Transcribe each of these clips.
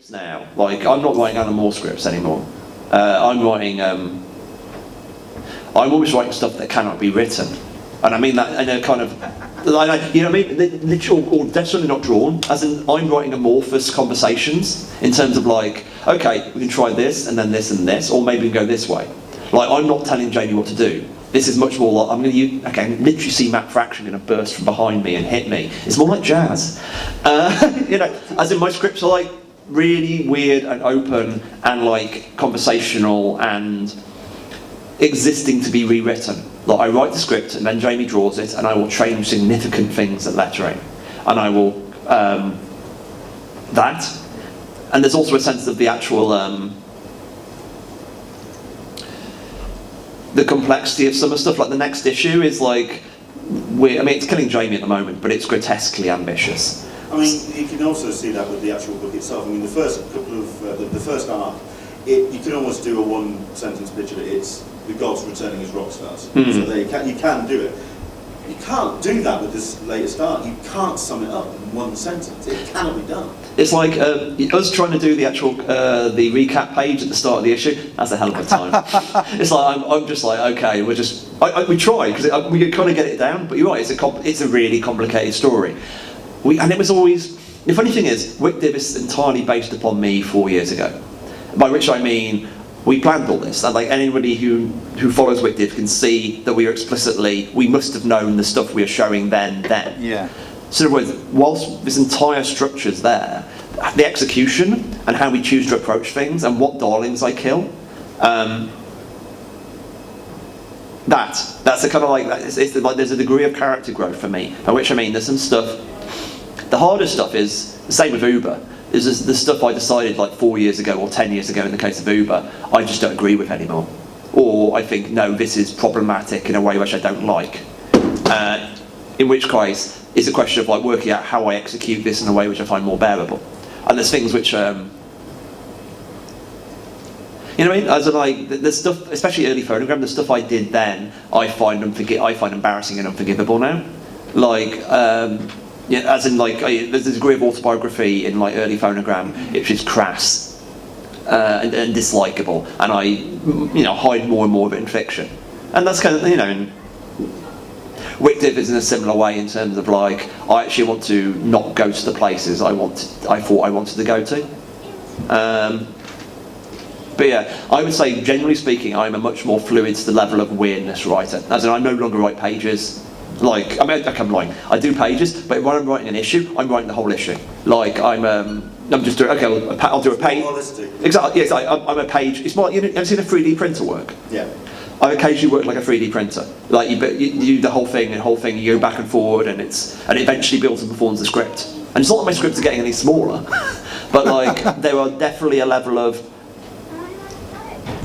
now. Like, I'm not writing Alan Moore scripts anymore. I'm always writing stuff that cannot be written. And I mean that in a kind of, like, you know what I mean? Literal, or definitely not drawn. As in, I'm writing amorphous conversations in terms of like, okay, we can try this and then this and this, or maybe we can go this way. Like, I'm not telling Jamie what to do. This is much more like, I'm going to use, okay, I can literally see Matt Fraction going to burst from behind me and hit me. It's more like jazz. You know, as in my scripts are like really weird and open and like conversational and existing to be rewritten. Like, I write the script and then Jamie draws it and I will change significant things at lettering. And I will, that. And there's also a sense of the actual, the complexity of some of the stuff. Like the next issue is like, it's killing Jamie at the moment, but it's grotesquely ambitious. I mean, you can also see that with the actual book itself. I mean, the first couple of, the first arc, you can almost do a one-sentence picture that it's the gods returning as rock stars. Mm-hmm. So you can do it. You can't do that with this latest arc. You can't sum it up in one sentence. It cannot be done. It's like us trying to do the actual the recap page at the start of the issue. That's a hell of a time. It's like I'm just like, okay, we try because we kind of get it down. But you're right, it's a really complicated story. And it was always, the funny thing is, Wick Div is entirely based upon me 4 years ago. By which I mean, we planned all this. And like anybody who follows Wick Div can see that we must have known the stuff we were showing then. Yeah. So in other words, whilst this entire structure's there, the execution and how we choose to approach things and what darlings I kill, that's a kind of like, it's like there's a degree of character growth for me. By which I mean, there's some stuff. The hardest stuff is the same with Uber. Is the stuff I decided like 4 years ago or 10 years ago in the case of Uber, I just don't agree with anymore. Or I think, no, this is problematic in a way which I don't like. In which case, it's a question of like working out how I execute this in a way which I find more bearable. And there's things which, you know what I mean? As in like, the stuff, especially early phonogram, the stuff I did then, I find embarrassing and unforgivable now. Like, yeah, as in like, there's a degree of autobiography in like early phonogram, which is crass and dislikable, and I, hide more and more of it in fiction. And that's kind of, Wick Div is in a similar way in terms of like, I actually want to not go to the places I thought I wanted to go to. But yeah, I would say, generally speaking, I'm a much more fluid to the level of weirdness writer. As in, I no longer write pages. Like, I'm lying. I do pages, but when I'm writing an issue, I'm writing the whole issue. Like, I'm just doing, okay, I'll do a page. Exactly, yeah, exactly. I'm a page. It's more, you ever seen a 3D printer work? Yeah. I occasionally work like a 3D printer. Like, you do the whole thing, you go back and forward, and it eventually builds and performs the script. And it's not that my scripts are getting any smaller, but like, there are definitely a level of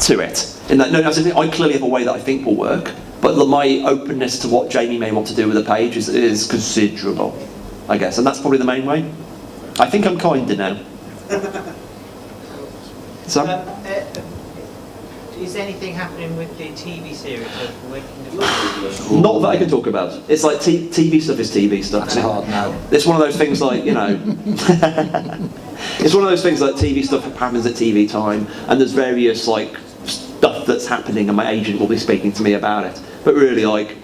to it. In that, I clearly have a way that I think will work. But my openness to what Jamie may want to do with a page is considerable, I guess, and that's probably the main way. I think I'm kinder now. So? Is anything happening with the TV series of Working Not that I can talk about. It's like TV stuff is TV stuff. That's hard now. It's one of those things like, it's one of those things like TV stuff happens at TV time, and there's various like stuff that's happening and my agent will be speaking to me about it. But really, like,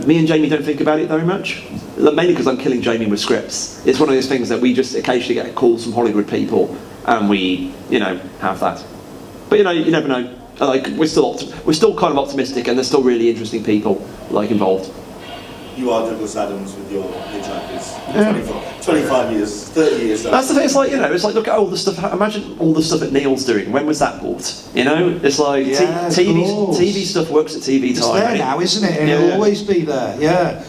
me and Jamie don't think about it very much. Mainly because I'm killing Jamie with scripts. It's one of those things that we just occasionally get calls from Hollywood people and we, have that. But you never know. Like, we're still kind of optimistic and there's still really interesting people like involved. You are Douglas Adams with your hitchhikers. 25 years, 30 years. That's the thing. It's like look at all the stuff. Imagine all the stuff that Neil's doing. When was that bought? It's like TV stuff works at TV time. It's there now, isn't it? And it'll always be there. Yeah.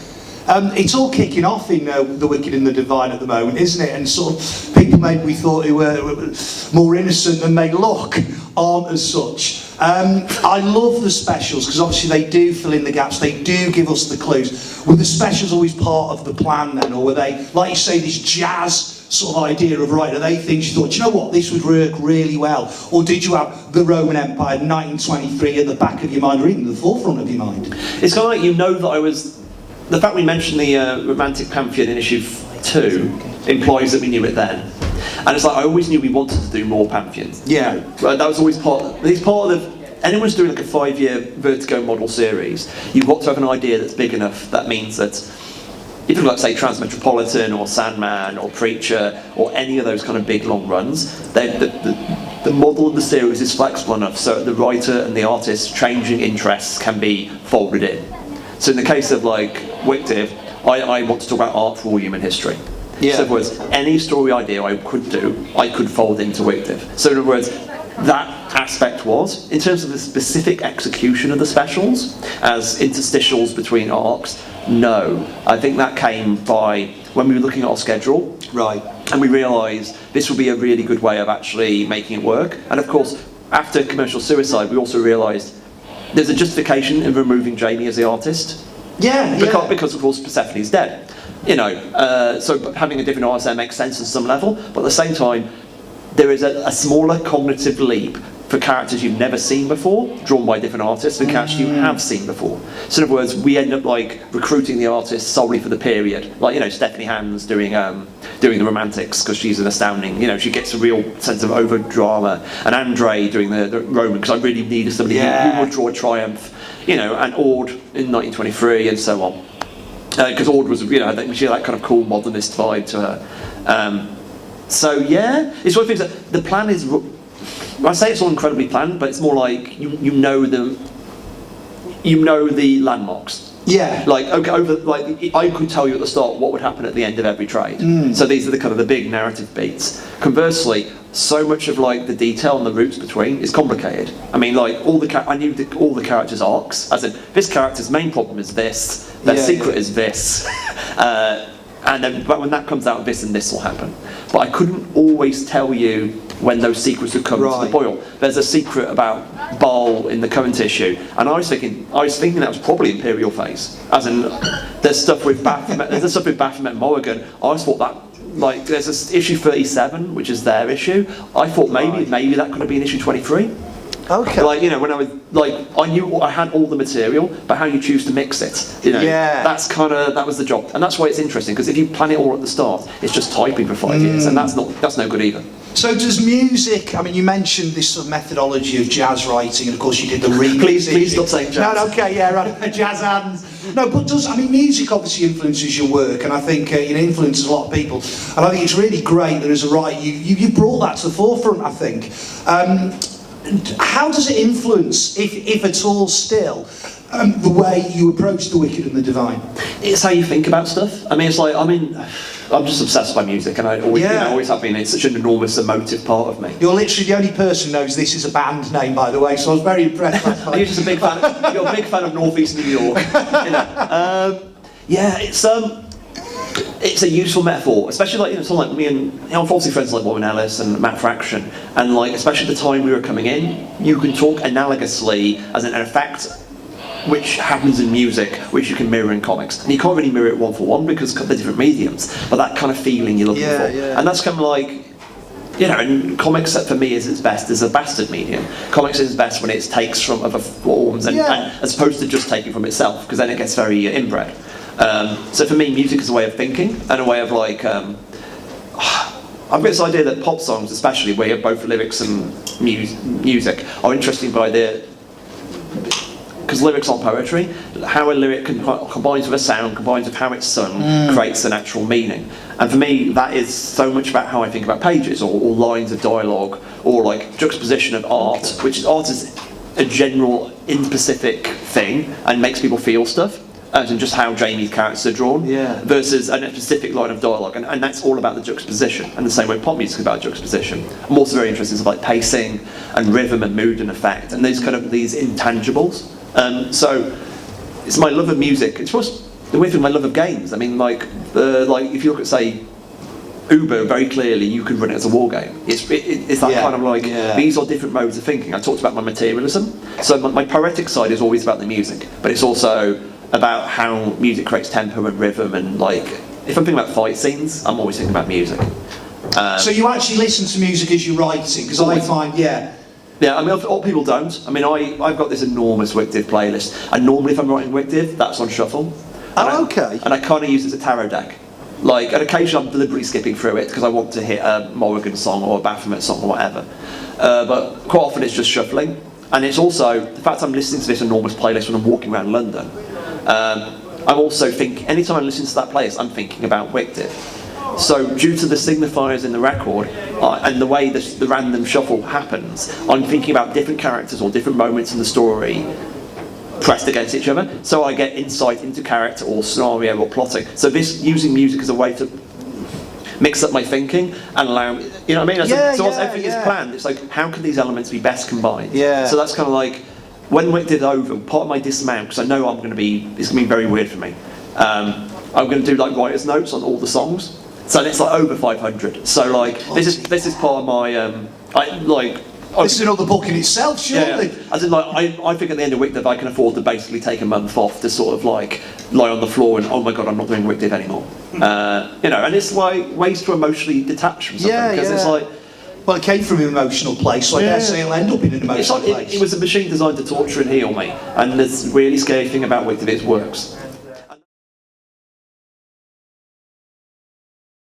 It's all kicking off in The Wicked and the Divine at the moment, isn't it? And sort of people maybe we thought who were more innocent than they look aren't as such. I love the specials because obviously they do fill in the gaps, they do give us the clues. Were the specials always part of the plan then, or were they, like you say, this jazz sort of idea of, right, are they things you thought, you know what, this would work really well? Or did you have the Roman Empire 1923 at the back of your mind, or even the forefront of your mind? It's kind of like, that I was, the fact we mentioned the Romantic Pantheon in issue 2 implies that we knew it then. And it's like, I always knew we wanted to do more Pantheons. Yeah. That was always it's part of anyone's doing like a 5-year Vertigo model series, you've got to have an idea that's big enough. That means that if you like, say, Transmetropolitan or Sandman or Preacher or any of those kind of big long runs, the model of the series is flexible enough so the writer and the artist's changing interests can be folded in. So in the case of like Wictive, I want to talk about art for all human history. Yeah. So in other words, any story idea I could do, I could fold into Wictive. So in other words, that aspect was, in terms of the specific execution of the specials, as interstitials between arcs, no. I think that came by when we were looking at our schedule. Right. And we realised this would be a really good way of actually making it work. And of course, after Commercial Suicide, we also realised there's a justification in removing Jamie as the artist. Yeah, Because of course Persephone's dead. You know, so having a different artist there makes sense on some level, but at the same time, there is a smaller cognitive leap for characters you've never seen before, drawn by different artists, than characters you have seen before. So in other words, we end up like recruiting the artists solely for the period. Like, you know, Stephanie Hand's doing the Romantics because she's an astounding, you know, she gets a real sense of over drama, and Andre doing the Roman because I really needed somebody who would draw a triumph, you know, and Ord in 1923 and so on. Because Ord was, you know, I think she had that kind of cool modernist vibe to her. So yeah, it's one of the things that the plan is. I say it's all incredibly planned, but it's more like you know the landmarks. Yeah. Like I could tell you at the start what would happen at the end of every trade. So these are the kind of the big narrative beats. Conversely, so much of like the detail and the routes between is complicated. I mean, like I knew all the characters' arcs. As in, this character's main problem is this. Their secret is this. And then, but when that comes out, this and this will happen. But I couldn't always tell you when those secrets would come to the boil. There's a secret about Baal in the current issue, and I was thinking that was probably Imperial phase. As in, there's stuff with Baphomet and Morrigan. I always thought that, like, there's this issue 37, which is their issue. I thought maybe that could have been issue 23. Okay. Like, you know, when I was like, I knew I had all the material, but how you choose to mix it, you know, that was the job, and that's why it's interesting, because if you plan it all at the start, it's just typing for 5 years, and that's no good either. So does music, I mean, you mentioned this sort of methodology of jazz writing, and of course you did the remix. Please stop saying jazz. No, okay, yeah, right, jazz hands. No, but music obviously influences your work, and I think it influences a lot of people, and I think it's really great that as a writer, you brought that to the forefront, I think. How does it influence, if at all still, the way you approach the wicked and the divine? It's how you think about stuff. I mean, it's like, I'm just obsessed by music, and I always have been. It's such an enormous emotive part of me. You're literally the only person who knows this is a band name, by the way, so I was very impressed last night. You're just a big fan. You're a big fan of North East New York. You know? It's a useful metaphor, especially like, you know, someone like me and, you know, I'm obviously friends like Warren Ellis and Matt Fraction, and like especially the time we were coming in, you can talk analogously as an effect which happens in music, which you can mirror in comics, and you can't really mirror it one for one because they're different mediums. But that kind of feeling you're looking for, and that's kind of like, you know, and comics for me is its best as a bastard medium. Comics is best when it takes from other forms, and as opposed to just taking from itself, because then it gets very inbred. So for me, music is a way of thinking, and a way of like, I've got this idea that pop songs, especially where you have both lyrics and music, are interesting by because lyrics aren't poetry. How a lyric combines with a sound, combines with how it's sung, creates an actual meaning. And for me, that is so much about how I think about pages, or lines of dialogue, or like juxtaposition of art, which art is a general, in-specific thing, and makes people feel stuff. And just how Jamie's characters are drawn, versus a specific line of dialogue, and that's all about the juxtaposition. And the same way pop music is about juxtaposition. I'm also very interested in stuff like pacing and rhythm and mood and effect, and these intangibles. So it's my love of music. It's just the way through my love of games. I mean, like if you look at, say, Uber, very clearly you can run it as a war game. It's that kind of like, these are different modes of thinking. I talked about my materialism. So my poetic side is always about the music, but it's also about how music creates tempo and rhythm, and like, if I'm thinking about fight scenes, I'm always thinking about music. So you actually listen to music as you're writing, because I find, yeah, I mean, all people don't. I mean, I've got this enormous Wictive playlist, and normally if I'm writing Wictive, that's on shuffle. Okay. And I kind of use it as a tarot deck. Like, and occasionally I'm deliberately skipping through it because I want to hit a Morrigan song or a Baphomet song or whatever. But quite often it's just shuffling. And it's also, the fact I'm listening to this enormous playlist when I'm walking around London, I'm also thinking, anytime I listen to that playlist, I'm thinking about Wictive. So due to the signifiers in the record and the way the random shuffle happens, I'm thinking about different characters or different moments in the story pressed against each other, so I get insight into character or scenario or plotting. So this, using music as a way to mix up my thinking and allow, you know what I mean? Once everything is planned, it's like, how can these elements be best combined? Yeah. So that's kind of like, when Wictive's over, part of my dismount, because I know it's going to be very weird for me, I'm going to do like writer's notes on all the songs. So it's like over 500. So like, this is part of my, This is another book in itself, surely. Yeah. As in, like, I think at the end of Wictive I can afford to basically take a month off to sort of like lie on the floor and, oh my god, I'm not doing Wictive anymore. You know, and it's like ways to emotionally detach from something, because it's like, well, it came from an emotional place, so I dare say it'll end up in an emotional place. It was a machine designed to torture and heal me, and the really scary thing about Wictive is it works.